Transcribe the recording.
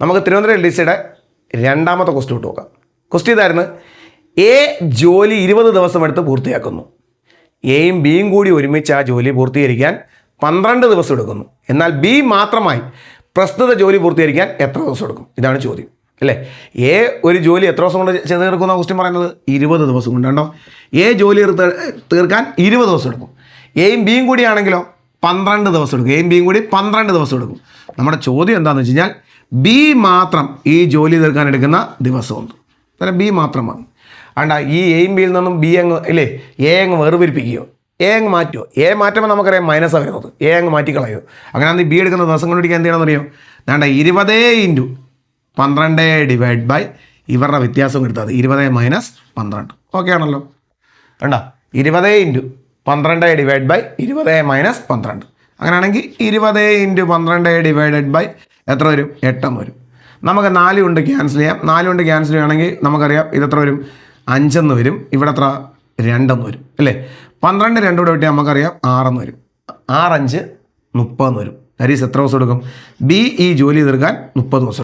നമുക്ക് Thiruvananthapuram L D സിയുടെ രണ്ടാമത്തെ ക്വസ്റ്റ്യൻ ഇട്ട് നോക്കാം. ക്വസ്റ്റ്യൻ ഇതായിരുന്നു, എ ജോലി 20 ദിവസം എടുത്ത് പൂർത്തിയാക്കുന്നു. എയും ബിയും കൂടി ഒരുമിച്ച് ആ ജോലി പൂർത്തീകരിക്കാൻ 12 ദിവസം എടുക്കുന്നു. എന്നാൽ ബി മാത്രമായി പ്രസ്തുത ജോലി പൂർത്തീകരിക്കാൻ എത്ര ദിവസം എടുക്കും? ഇതാണ് ചോദ്യം അല്ലേ. എ ഒരു ജോലി എത്ര ദിവസം കൊണ്ട് ചെയ്ത് തീർക്കുന്ന ക്വസ്റ്റ്യൻ പറയുന്നത് 20 ദിവസം കൊണ്ട്. കണ്ടോ, എ ജോലി തീർക്കാൻ 20 ദിവസം എടുക്കും. എയും ബിയും കൂടിയാണെങ്കിലോ 12 ദിവസം എടുക്കും. എയും ബിയും കൂടി 12 ദിവസം എടുക്കും. നമ്മുടെ ചോദ്യം എന്താണെന്ന് വെച്ച് കഴിഞ്ഞാൽ ബി മാത്രം ഈ ജോലി തീർക്കാൻ എടുക്കുന്ന ദിവസം ഉണ്ട്. അന്നേരം ബി മാത്രം മതി. അണ്ട ഈ എയും ബിയിൽ നിന്നും ബി അങ്ങ് ഇല്ലേ എ അങ്ങ് വേർതിരിപ്പിക്കുകയോ എ അങ്ങ് മാറ്റുമോ? എ മാറ്റുമ്പോൾ നമുക്കറിയാം മൈനസാണ് വരുന്നത്. എ അങ്ങ് മാറ്റിക്കളയോ. അങ്ങനെയാണെങ്കിൽ ബി എടുക്കുന്ന ദിവസം കണ്ടുപിടിക്കാൻ എന്ത് ചെയ്യണമെന്ന് അറിയോ? വേണ്ട 20 × 12 ഡിവൈഡ് ബൈ ഇവരുടെ വ്യത്യാസം എടുത്താൽ 20 - 12. ഓക്കെ ആണല്ലോ. വേണ്ട 20 × 12 ഡിവൈഡ് ബൈ 20 - 12. അങ്ങനെയാണെങ്കിൽ 20 × 12 ഡിവൈഡഡ് ബൈ എത്ര വരും? 8 വരും. നമുക്ക് 4 കൊണ്ട് ക്യാൻസൽ ചെയ്യാം. 4 കൊണ്ട് ക്യാൻസൽ ചെയ്യുകയാണെങ്കിൽ നമുക്കറിയാം ഇതെത്ര വരും? 5 വരും. ഇവിടെ എത്ര? 2 വരും അല്ലേ. 12 2 കൂടെ കിട്ടിയാൽ നമുക്കറിയാം 6 വരും. 6 5 30 വരും. ദാറ്റ് ഈസ് എത്ര ദിവസം എടുക്കും? ബി ഈ ജോലി തീർക്കാൻ 30 ദിവസം.